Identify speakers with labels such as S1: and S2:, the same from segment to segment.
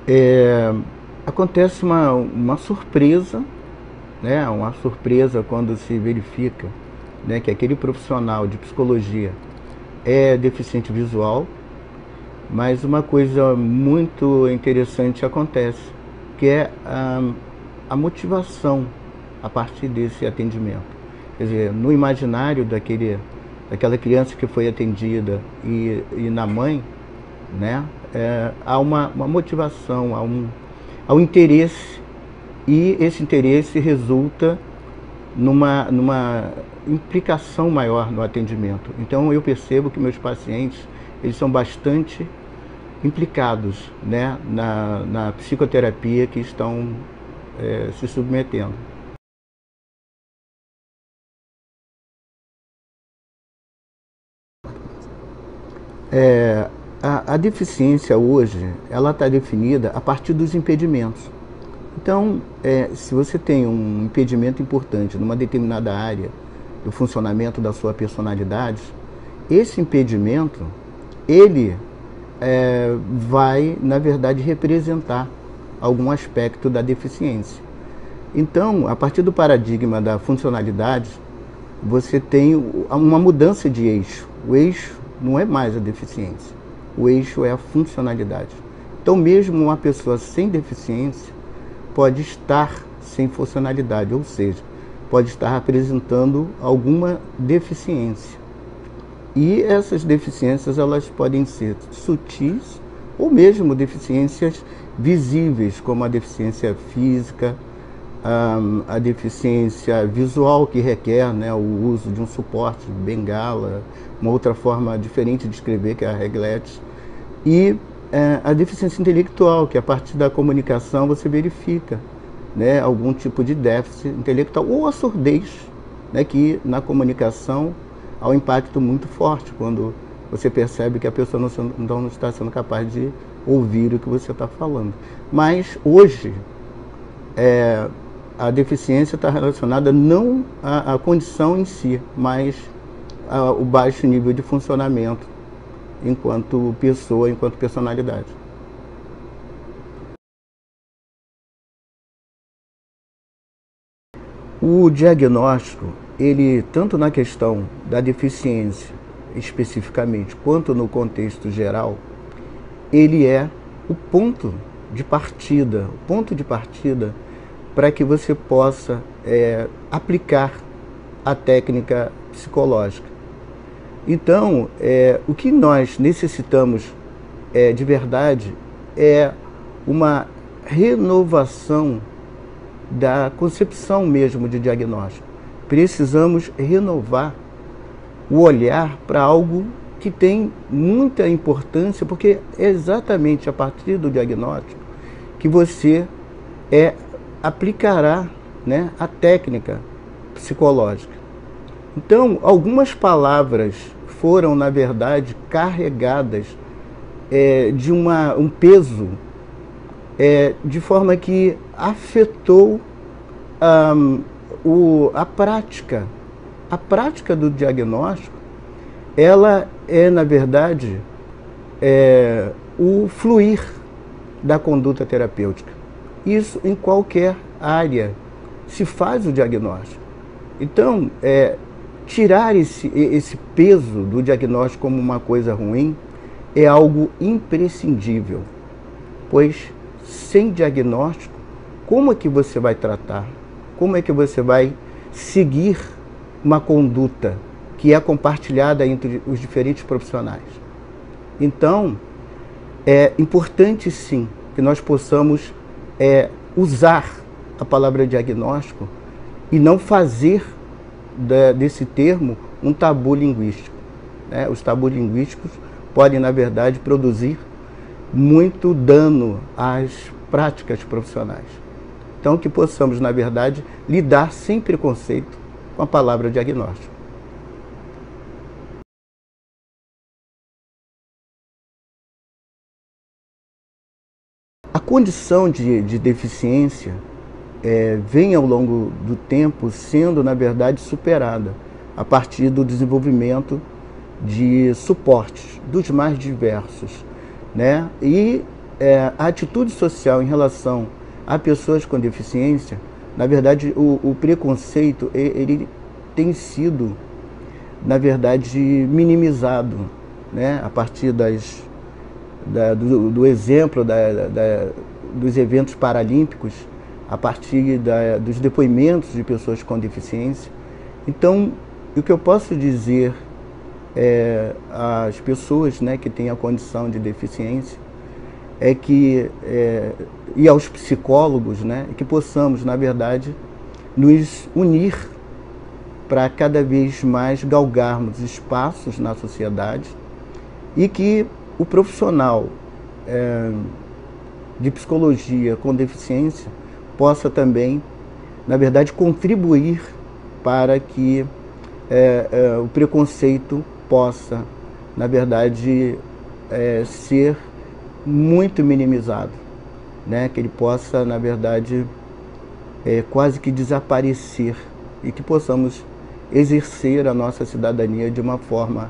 S1: é, acontece uma surpresa, né? Uma surpresa quando se verifica, né, que aquele profissional de psicologia é deficiente visual, mas uma coisa muito interessante acontece, que é a motivação a partir desse atendimento. Quer dizer, no imaginário daquela criança que foi atendida e na mãe, né, há uma motivação, há um interesse, e esse interesse resulta numa implicação maior no atendimento. Então eu percebo que meus pacientes, eles são bastante implicados, né, na psicoterapia que estão se submetendo. A deficiência hoje, ela está definida a partir dos impedimentos. Então, se você tem um impedimento importante numa determinada área do funcionamento da sua personalidade, esse impedimento, ele vai, na verdade, representar algum aspecto da deficiência. Então, a partir do paradigma da funcionalidade, você tem uma mudança de eixo. O eixo não é mais a deficiência, o eixo é a funcionalidade. Então, mesmo uma pessoa sem deficiência pode estar sem funcionalidade, ou seja, pode estar apresentando alguma deficiência. E essas deficiências, elas podem ser sutis ou mesmo deficiências visíveis, como a deficiência física, a deficiência visual, que requer, né, o uso de um suporte, bengala, uma outra forma diferente de escrever, que é a reglete, e a deficiência intelectual, que a partir da comunicação você verifica, né, algum tipo de déficit intelectual, ou a surdez, né, que na comunicação há um impacto muito forte quando você percebe que a pessoa não está sendo capaz de ouvir o que você está falando. Mas hoje a deficiência está relacionada não à condição em si, mas ao baixo nível de funcionamento enquanto pessoa, enquanto personalidade. O diagnóstico, ele, tanto na questão da deficiência especificamente, quanto no contexto geral, ele é o ponto de partida para que você possa aplicar a técnica psicológica. Então, o que nós necessitamos de verdade é uma renovação da concepção mesmo de diagnóstico. Precisamos renovar o olhar para algo que tem muita importância, porque é exatamente a partir do diagnóstico que você aplicará, né, a técnica psicológica. Então, algumas palavras foram, na verdade, carregadas de um peso, de forma que afetou a prática. A prática do diagnóstico, ela na verdade, o fluir da conduta terapêutica. Isso em qualquer área se faz o diagnóstico. Então, tirar esse peso do diagnóstico como uma coisa ruim é algo imprescindível, pois sem diagnóstico, como é que você vai tratar? Como é que você vai seguir uma conduta que é compartilhada entre os diferentes profissionais? Então, é importante sim que nós possamos usar a palavra diagnóstico e não fazer desse termo um tabu linguístico, né? Os tabus linguísticos podem, na verdade, produzir muito dano às práticas profissionais. Então, que possamos, na verdade, lidar sem preconceito com a palavra diagnóstico. A condição de deficiência vem ao longo do tempo sendo, na verdade, superada a partir do desenvolvimento de suportes dos mais diversos, né? E a atitude social em relação a pessoas com deficiência, na verdade, o preconceito, ele tem sido, na verdade, minimizado, né? A partir do exemplo dos eventos paralímpicos, a partir dos depoimentos de pessoas com deficiência. Então, o que eu posso dizer às pessoas, né, que têm a condição de deficiência é que, e aos psicólogos, né, que possamos, na verdade, nos unir para cada vez mais galgarmos espaços na sociedade e que o profissional de psicologia com deficiência possa também, na verdade, contribuir para que o preconceito possa, na verdade, ser muito minimizado, né? Que ele possa, na verdade, quase que desaparecer e que possamos exercer a nossa cidadania de uma forma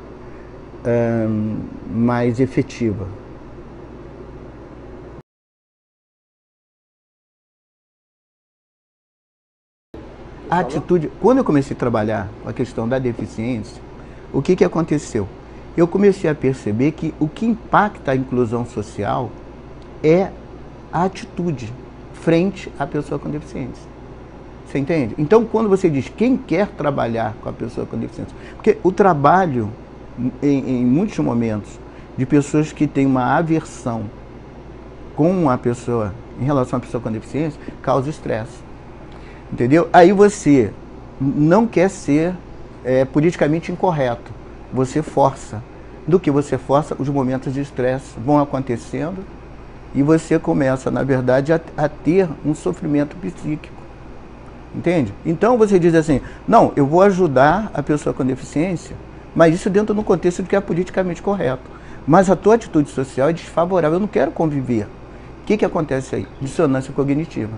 S1: mais efetiva. A atitude, quando eu comecei a trabalhar com a questão da deficiência, o que aconteceu? Eu comecei a perceber que o que impacta a inclusão social é a atitude frente à pessoa com deficiência. Você entende? Então, quando você diz quem quer trabalhar com a pessoa com deficiência, porque o trabalho, em muitos momentos, de pessoas que têm uma aversão com a pessoa, em relação à pessoa com deficiência, causa estresse. Entendeu? Aí você não quer ser politicamente incorreto. Você força. Do que você força, os momentos de estresse vão acontecendo e você começa, na verdade, a ter um sofrimento psíquico. Entende? Então você diz assim, não, eu vou ajudar a pessoa com deficiência, mas isso dentro do contexto do que é politicamente correto. Mas a tua atitude social é desfavorável, eu não quero conviver. O que acontece aí? Dissonância cognitiva.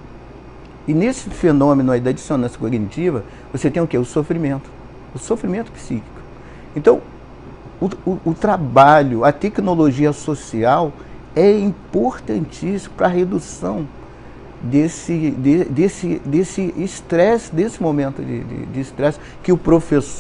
S1: E nesse fenômeno aí da dissonância cognitiva, você tem o quê? O sofrimento psíquico. Então, o trabalho, a tecnologia social é importantíssimo para a redução desse estresse, desse momento de estresse que o professor